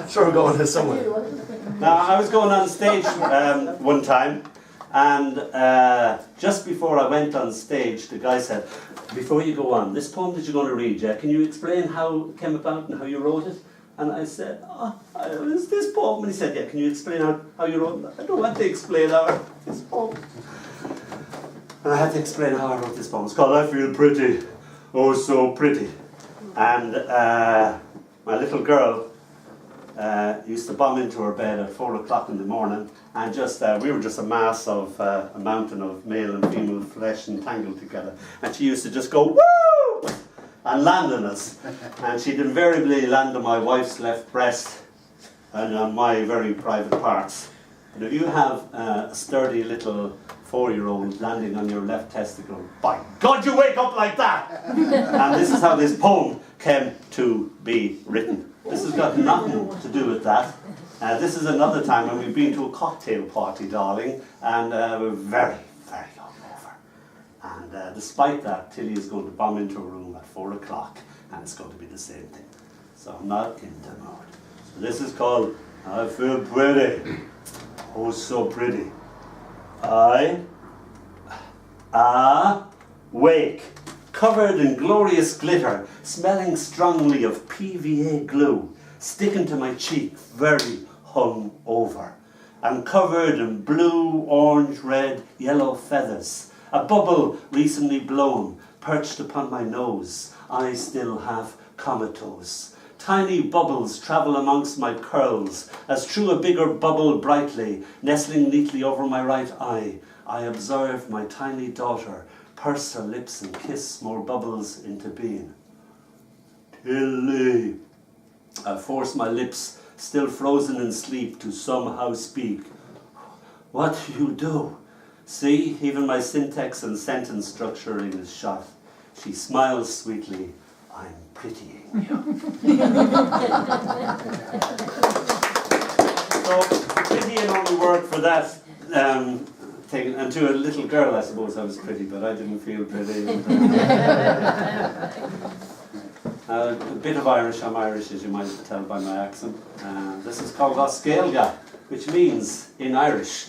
Sure, we're going to somewhere. Now, I was going on stage one time, and just before I went on stage, the guy said, before you go on, this poem that you're going to read, can you explain how it came about and how you wrote it? And I said, it was this poem. And he said, can you explain how you wrote it? I don't want to explain how I wrote this poem. And I had to explain how I wrote this poem. It's called I Feel Pretty, Oh So Pretty. And my little girl used to bomb into her bed at 4 o'clock in the morning, and we were just a mass of a mountain of male and female flesh entangled together. And she used to just go, woo! And land on us. And she'd invariably land on my wife's left breast and on my very private parts. And if you have a sturdy little 4-year-old landing on your left testicle, by God, you wake up like that! And this is how this poem came to be written. This has got nothing to do with that. This is another time when we've been to a cocktail party, darling, and we're very, very hungover. And despite that, Tilly is going to bomb into a room at 4 o'clock, and it's going to be the same thing. So I'm not in the mood. So this is called I Feel Pretty, Oh So Pretty. I wake, covered in glorious glitter, smelling strongly of PVA glue, sticking to my cheek, very hung over. I'm covered in blue, orange, red, yellow feathers. A bubble recently blown, perched upon my nose. I still have comatose. Tiny bubbles travel amongst my curls, as through a bigger bubble brightly, nestling neatly over my right eye. I observe my tiny daughter purse her lips and kiss more bubbles into being. Tilly. I force my lips, still frozen in sleep, to somehow speak. What do you do? See, even my syntax and sentence structuring is shot. She smiles sweetly. I'm pitying you. So, pitying only word for that. And to a little girl, I suppose I was pretty, but I didn't feel pretty. A bit of Irish, I'm Irish, as you might tell by my accent. This is called Gaelige, which means in Irish.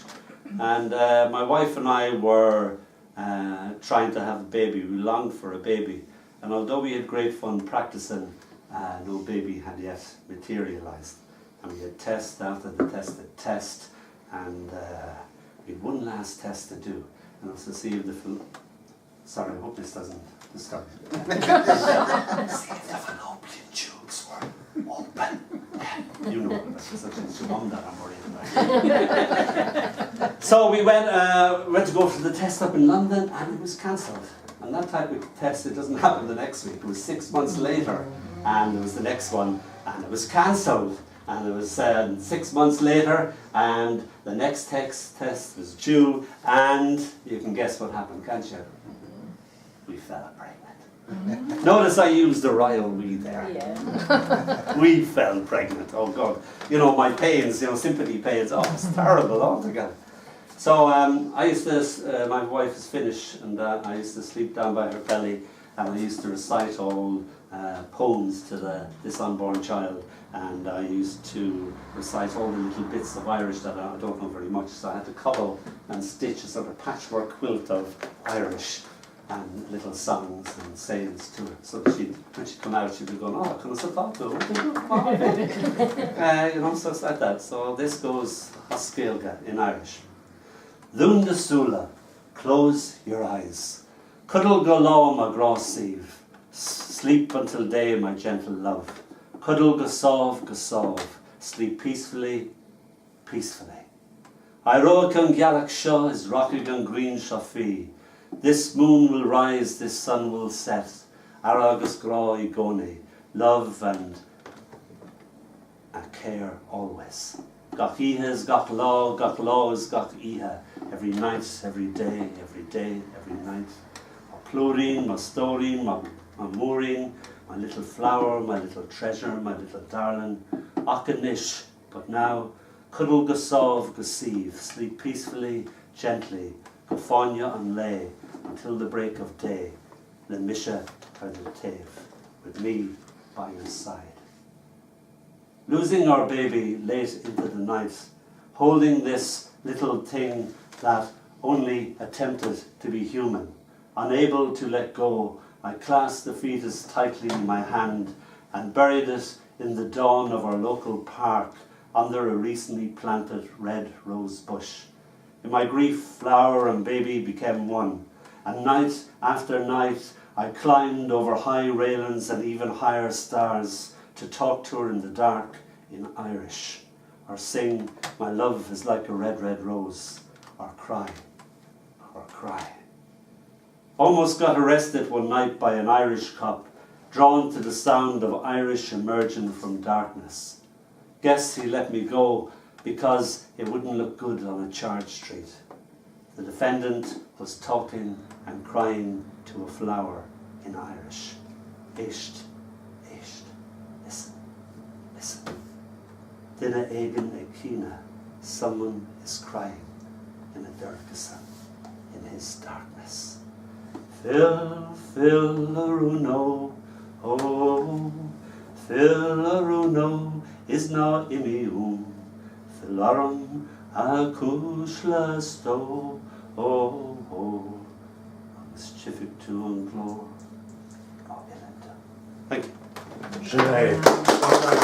And my wife and I were trying to have a baby. We longed for a baby. And although we had great fun practicing, no baby had yet materialised. And we had test after the test, and we had one last test to do, and it was to see if the sorry, I hope this doesn't disturb you. See if the fallopian tubes were open. You know, that's such a mum that I'm worried about. So we went to go for the test up in London, and it was cancelled. And that type of test, it doesn't happen the next week. It was 6 months later, and it was the next one, and it was cancelled. And it was 6 months later, and the next test was due, and you can guess what happened, can't you? We fell pregnant. Notice I used the royal we there. Yeah. We fell pregnant. Oh God. You know, my pains, sympathy pains, it's terrible altogether. So I used to, my wife is Finnish, and I used to sleep down by her belly, and I used to recite all poems to this unborn child. And I used to recite all the little bits of Irish that I don't know very much, so I had to cobble and stitch a sort of patchwork quilt of Irish and little songs and sayings to her. So when she'd come out, she'd be going, can I sit down to it? So it's like that. So this goes Gaelige in Irish. Lún de Sula, close your eyes. Cuddle go law my gross sieve. Sleep until day, my gentle love. Cuddle go sov, sleep peacefully, peacefully. I rock an Gaeilge seo is rockig an green shafi. This moon will rise, this sun will set. Aragus gra I goni, love and care always. Gach ihes, gach laws, gach ihe. Every night, every day, every day, every night. Ma plúrin, ma stórin, ma múrin. My little flower, my little treasure, my little darling, Akanish, but now, cuddle go sov, go sieve, sleep peacefully, gently, go fáinne and lay, until the break of day, le misha or the tave, with me by your side. losing our baby late into the night, holding this little thing that only attempted to be human. Unable to let go, I clasped the fetus tightly in my hand and buried it in the dawn of our local park under a recently planted red rose bush. In my grief, flower and baby became one, and night after night I climbed over high railings and even higher stars to talk to her in the dark in Irish, or sing, "My love is like a red, red rose," or cry, or cry. Almost got arrested one night by an Irish cop, drawn to the sound of Irish emerging from darkness. Guess he let me go because it wouldn't look good on a charge street. The defendant was talking and crying to a flower in Irish. Éist, éist, listen, listen. Dinna éigean ag cíne, someone is crying in a darkness, in his darkness. Phil, Phil Aruno, oh, Phil Aruno is na imium, Philarum a kushla sto, oh, oh, mischievous to and glory. Thank you. Sinead.